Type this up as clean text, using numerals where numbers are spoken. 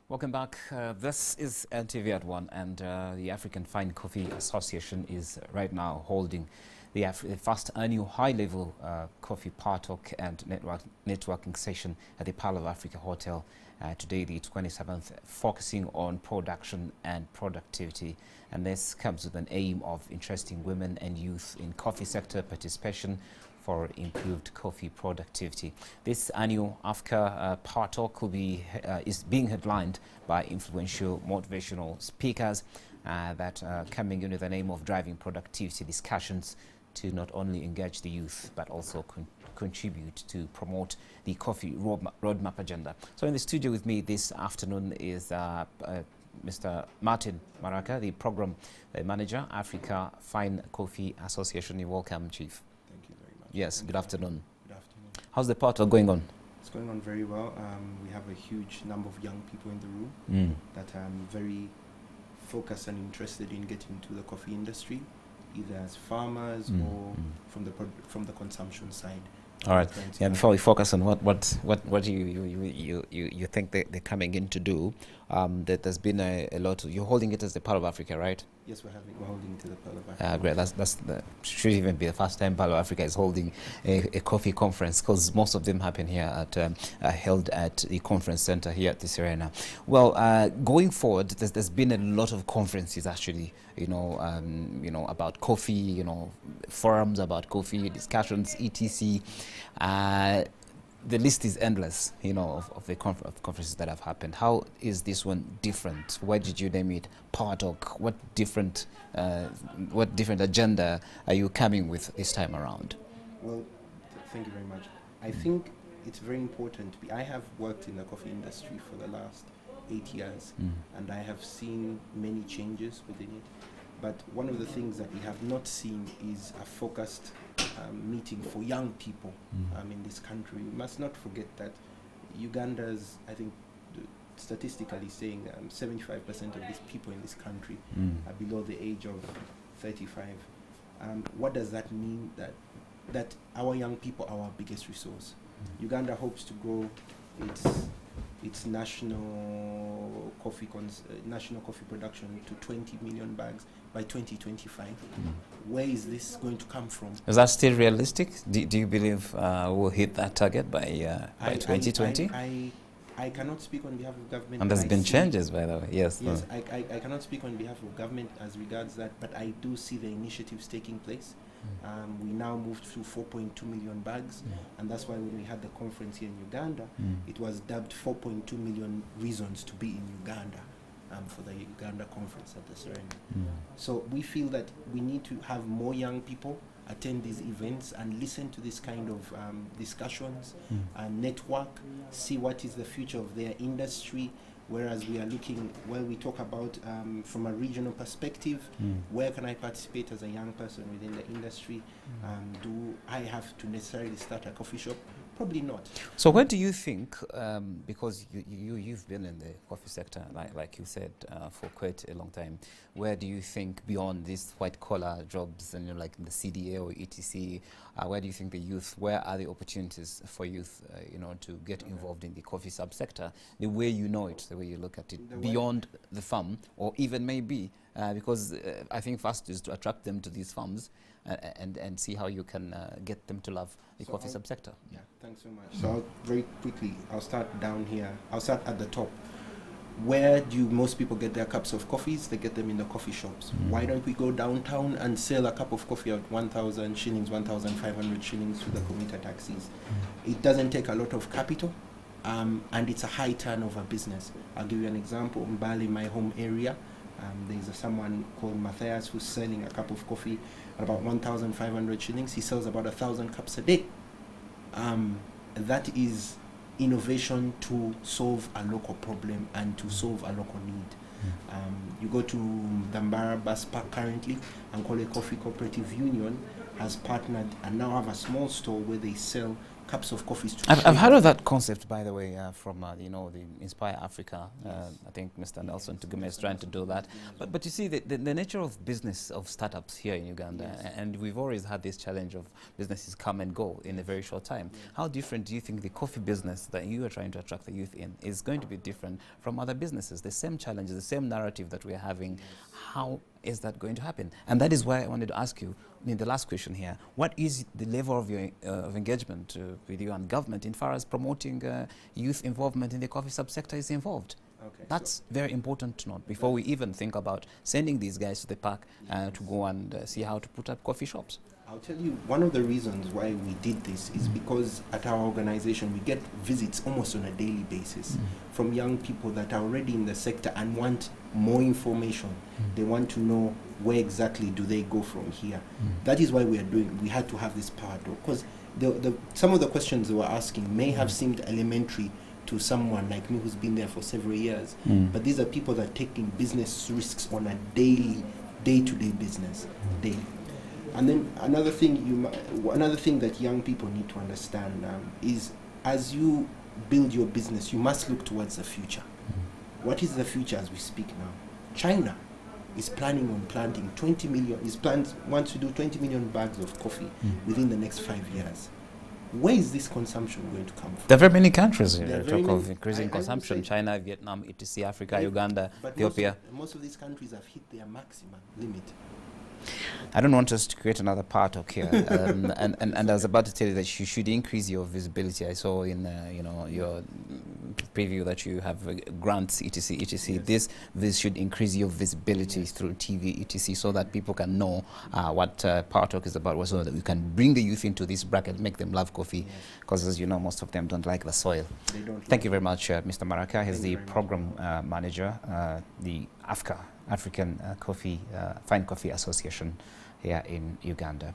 Welcome back. This is NTV at 1, and the African Fine Coffee Association is right now holding the first annual high-level coffee par talk and networking session at the Pearl of Africa Hotel today, the 27th, focusing on production and productivity. And this comes with an aim of interesting women and youth in coffee sector participation for improved coffee productivity. This annual Africa Par Talk will be, is being headlined by influential motivational speakers that are coming in with the name of driving productivity discussions to not only engage the youth but also contribute to promote the coffee roadmap agenda. So in the studio with me this afternoon is Mr. Martin Maraka, the Program Manager, Africa Fine Coffee Association. You're welcome, Chief. Thank you very much. Yes, good afternoon. Good afternoon. How's the part talk going on? It's going on very well. We have a huge number of young people in the room that are very focused and interested in getting into the coffee industry, either as farmers or from the consumption side. All right. Yeah. Before we focus on what you think they're coming in to do, there's been a lot. You're holding it as the Pearl of Africa, right? Yes, we're holding it to the Pearl of Africa. Great. Should even be the first time Pearl of Africa is holding a coffee conference, because most of them happen here at held at the conference center here at this arena. Well, going forward, there's been a lot of conferences actually. About coffee. Forums about coffee, discussions, etc. The list is endless, of the conferences that have happened. How is this one different? Why did you name it Par Talk? What different agenda are you coming with this time around? Well, thank you very much. I think it's very important. I have worked in the coffee industry for the last 8 years, and I have seen many changes within it. But one of the things that we have not seen is a focused meeting for young people in this country. We must not forget that Uganda's, I think, statistically saying 75% of these people in this country are below the age of 35. What does that mean? That our young people are our biggest resource. Uganda hopes to grow its national coffee production to 20 million bags by 2025. Where is this going to come from? Is that still realistic? Do you believe we'll hit that target by 2020? I cannot speak on behalf of government. And there's been changes, by the way. Yes. Yes, I cannot speak on behalf of government as regards that, but I do see the initiatives taking place. We now moved to 4.2 million bags, and that's why when we had the conference here in Uganda, it was dubbed 4.2 million reasons to be in Uganda for the Uganda conference at the Serena. So we feel that we need to have more young people attend these events and listen to this kind of discussions and network, see what is the future of their industry. Whereas we are looking, we talk about from a regional perspective, where can I participate as a young person within the industry? Do I have to necessarily start a coffee shop? Probably not. So where do you think, because you've been in the coffee sector, like you said, for quite a long time, where do you think beyond these white-collar jobs and like the CDA or ETC, where do you think the youth, where are the opportunities for youth, to get involved in the coffee subsector, the way you know it, the way you look at it, beyond the farm, or even maybe, because I think first is to attract them to these farms and see how you can get them to love the coffee subsector. Yeah, thanks so much. So very quickly, I'll start down here. I'll start at the top. Where do most people get their cups of coffees? They get them in the coffee shops. Why don't we go downtown and sell a cup of coffee at 1,000 shillings, 1,500 shillings to the commuter taxis? It doesn't take a lot of capital, and it's a high turnover business. I'll give you an example. In Bali, my home area, there's someone called Matthias who's selling a cup of coffee at about 1,500 shillings. He sells about 1,000 cups a day. That is innovation to solve a local problem and to solve a local need. You go to Dambara Bus Park currently, Ankole Coffee Cooperative Union has partnered and now have a small store where they sell cups of coffee. I've heard of that concept, by the way, from you know, the Inspire Africa. I think Mr. Nelson Tugume is trying to do that. But you see, the nature of business of startups here in Uganda, and we've always had this challenge of businesses come and go in a very short time. How different do you think the coffee business that you are trying to attract the youth in is going to be different from other businesses? The same challenges, the same narrative that we're having. How is that going to happen? And that is why I wanted to ask you, in the last question here, what is the level of your of engagement with you and government in far as promoting youth involvement in the coffee subsector is involved? Okay, that's very important to note before we even think about sending these guys to the park to go and see how to put up coffee shops. I'll tell you, one of the reasons why we did this is because at our organization we get visits almost on a daily basis from young people that are already in the sector and want more information. They want to know where exactly do they go from here. That is why we had to have this power door, because some of the questions they were asking may have seemed elementary to someone like me who's been there for several years, but these are people that are taking business risks on a day-to-day business, daily. And then another thing that young people need to understand is, as you build your business, you must look towards the future. What is the future as we speak now? China is planning on planting 20 million, wants to do 20 million bags of coffee within the next 5 years. Where is this consumption going to come from? There are very many countries here talk of increasing consumption. China, Vietnam, etc., Africa, Uganda, Ethiopia. Most of these countries have hit their maximum limit. I don't want us to create another part of here, and I was about to tell you that you should increase your visibility. I saw in you know, your preview that you have grants, etc., etc. Yes. This should increase your visibility through TV, etc., so that people can know what Power Talk is about, so that we can bring the youth into this bracket, make them love coffee, because as you know, most of them don't like the soil. Thank you very much, Mr. Maraka. He's the program manager, the African Coffee Fine Coffee Association here in Uganda.